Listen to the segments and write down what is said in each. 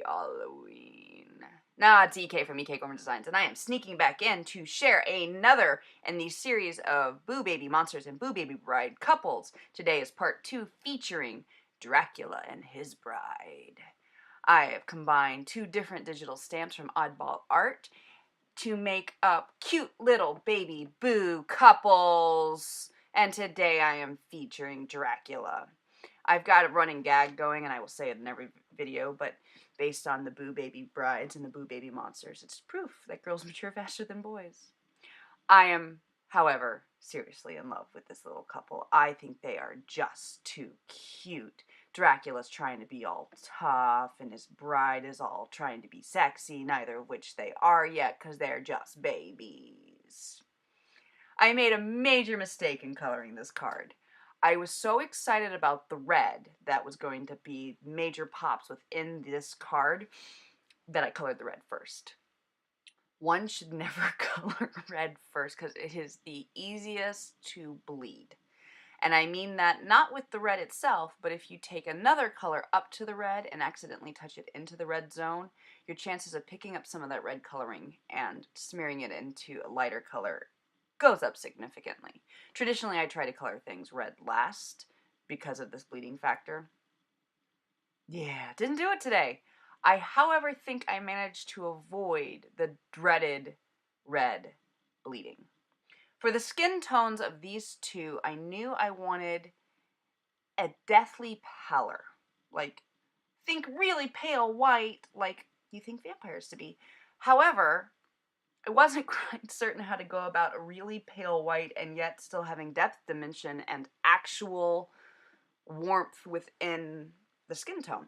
Happy Halloween. Nah, it's EK from EK Gorman Designs, and I am sneaking back in to share another in the series of Boo Baby Monsters and Boo Baby Bride couples. Today is part 2 featuring Dracula and His Bride. I have combined 2 different digital stamps from Oddball Art to make up cute little baby Boo couples. And today I am featuring Dracula. I've got a running gag going, and I will say it in every video, but based on the Boo Baby Brides and the Boo Baby Monsters, it's proof that girls mature faster than boys. I am, however, seriously in love with this little couple. I think they are just too cute. Dracula's trying to be all tough, and his bride is all trying to be sexy, neither of which they are yet, because they're just babies. I made a major mistake in coloring this card. I was so excited about the red that was going to be major pops within this card that I colored the red first. One should never color red first because it is the easiest to bleed. And I mean that not with the red itself, but if you take another color up to the red and accidentally touch it into the red zone, your chances of picking up some of that red coloring and smearing it into a lighter color goes up significantly. Traditionally, I try to color things red last because of this bleeding factor. Yeah, didn't do it today. I, however, think I managed to avoid the dreaded red bleeding. For the skin tones of these two, I knew I wanted a deathly pallor. Like, think really pale white, like you think vampires to be. However, I wasn't quite certain how to go about a really pale white and yet still having depth, dimension, and actual warmth within the skin tone.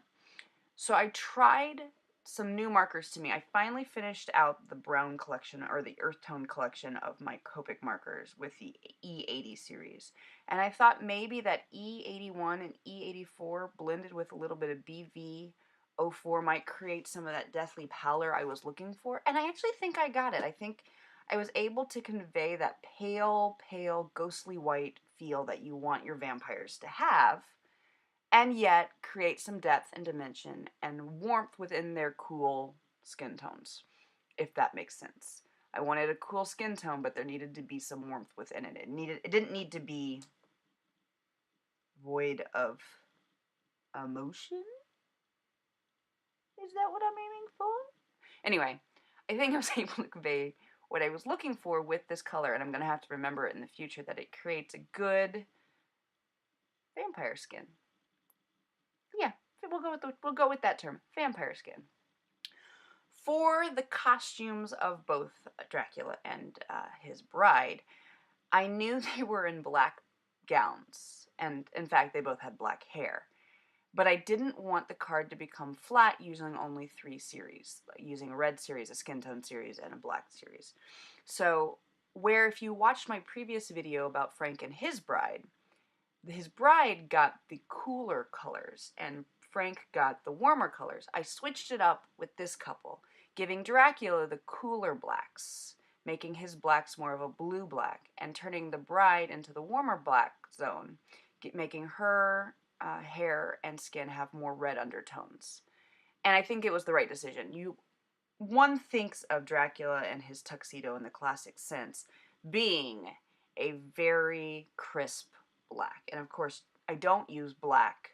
So I tried some new markers to me. I finally finished out the brown collection, or the earth tone collection of my Copic markers with the E80 series. And I thought maybe that E81 and E84 blended with a little bit of BV04 might create some of that deathly pallor I was looking for. And I actually think I got it. I think I was able to convey that pale, ghostly white feel that you want your vampires to have, and yet create some depth and dimension and warmth within their cool skin tones, if that makes sense. I wanted a cool skin tone, but there needed to be some warmth within it. It didn't need to be void of emotion? Is that what I'm aiming for? Anyway, I think I was able to convey what I was looking for with this color, and I'm going to have to remember it in the future that it creates a good vampire skin. Yeah, we'll go with that term, vampire skin. For the costumes of both Dracula and his bride, I knew they were in black gowns, and in fact they both had black hair. But I didn't want the card to become flat using only 3 series, using a red series, a skin tone series, and a black series. So, where if you watched my previous video about Frank and his bride got the cooler colors, and Frank got the warmer colors. I switched it up with this couple, giving Dracula the cooler blacks, making his blacks more of a blue black, and turning the bride into the warmer black zone, making her hair and skin have more red undertones. And I think it was the right decision. One thinks of Dracula and his tuxedo in the classic sense being a very crisp black. And of course, I don't use black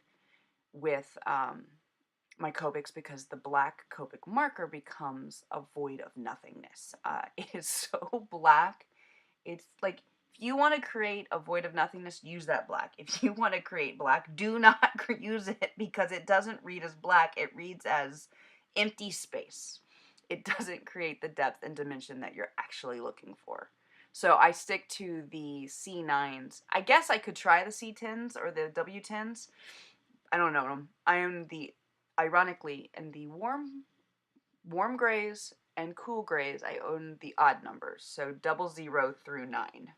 with my Copics because the black Copic marker becomes a void of nothingness. It is so black. It's like, if you want to create a void of nothingness, use that black. If you want to create black, do not use it because it doesn't read as black. It reads as empty space. It doesn't create the depth and dimension that you're actually looking for. So I stick to the C9s. I guess I could try the C10s or the W10s. I don't know them. I am ironically, in the warm grays and cool grays, I own the odd numbers. So 00 through 9.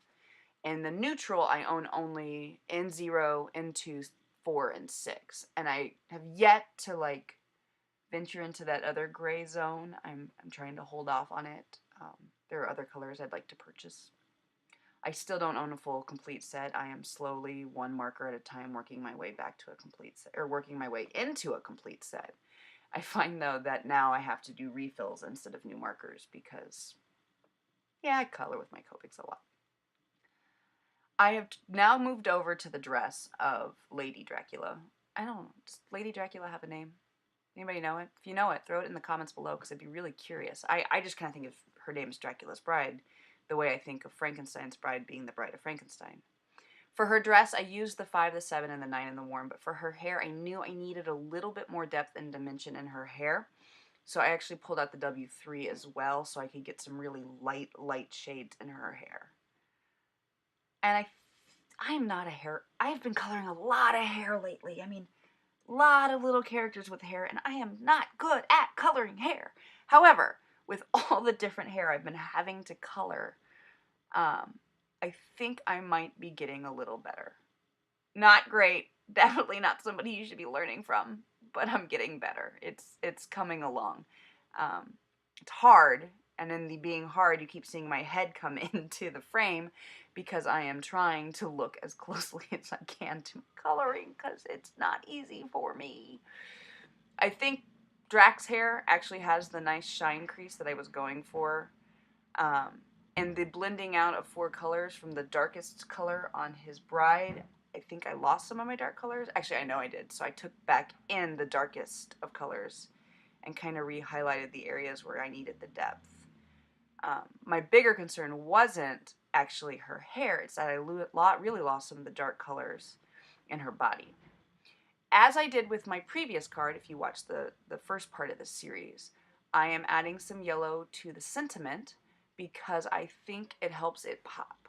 In the neutral, I own only N0, N2, 4, and 6. And I have yet to, venture into that other gray zone. I'm trying to hold off on it. There are other colors I'd like to purchase. I still don't own a full complete set. I am slowly, one marker at a time, working my way back to a complete set, or working my way into a complete set. I find, though, that now I have to do refills instead of new markers because, yeah, I color with my Copics a lot. I have now moved over to the dress of Lady Dracula. I don't know, does Lady Dracula have a name? Anybody know it? If you know it, throw it in the comments below because I'd be really curious. I just kind of think of her name as Dracula's bride the way I think of Frankenstein's bride being the bride of Frankenstein. For her dress, I used the 5, the 7, and the 9 in the warm, but for her hair, I knew I needed a little bit more depth and dimension in her hair. So I actually pulled out the W3 as well so I could get some really light shades in her hair. And I'm not a hair, I've been coloring a lot of hair lately. I mean, a lot of little characters with hair, and I am not good at coloring hair. However, with all the different hair I've been having to color, I think I might be getting a little better. Not great, definitely not somebody you should be learning from, but I'm getting better. It's coming along. It's hard, and in the being hard, you keep seeing my head come into the frame because I am trying to look as closely as I can to coloring because it's not easy for me. I think Drac's hair actually has the nice shine crease that I was going for. And the blending out of 4 colors from the darkest color on his bride, I think I lost some of my dark colors. Actually, I know I did. So I took back in the darkest of colors and kind of re-highlighted the areas where I needed the depth. My bigger concern wasn't actually her hair. It's that I really lost some of the dark colors in her body. As I did with my previous card, if you watch the first part of this series, I am adding some yellow to the sentiment because I think it helps it pop.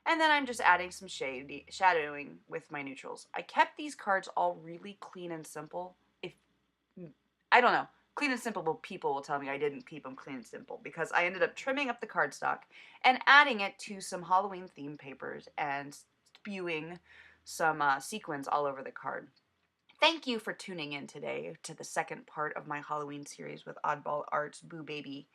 And then I'm just adding some shadowing with my neutrals. I kept these cards all really clean and simple. I don't know. Clean and simple people will tell me I didn't keep them clean and simple because I ended up trimming up the cardstock and adding it to some Halloween themed papers and spewing some sequins all over the card. Thank you for tuning in today to the second part of my Halloween series with Oddball Art's Boo Baby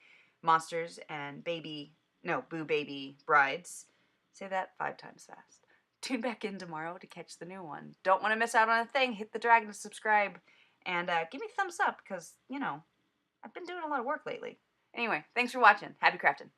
Monsters and Boo Baby Brides. Say that 5 times fast. Tune back in tomorrow to catch the new one. Don't want to miss out on a thing. Hit the dragon to subscribe. And give me a thumbs up because, I've been doing a lot of work lately. Anyway, thanks for watching. Happy crafting.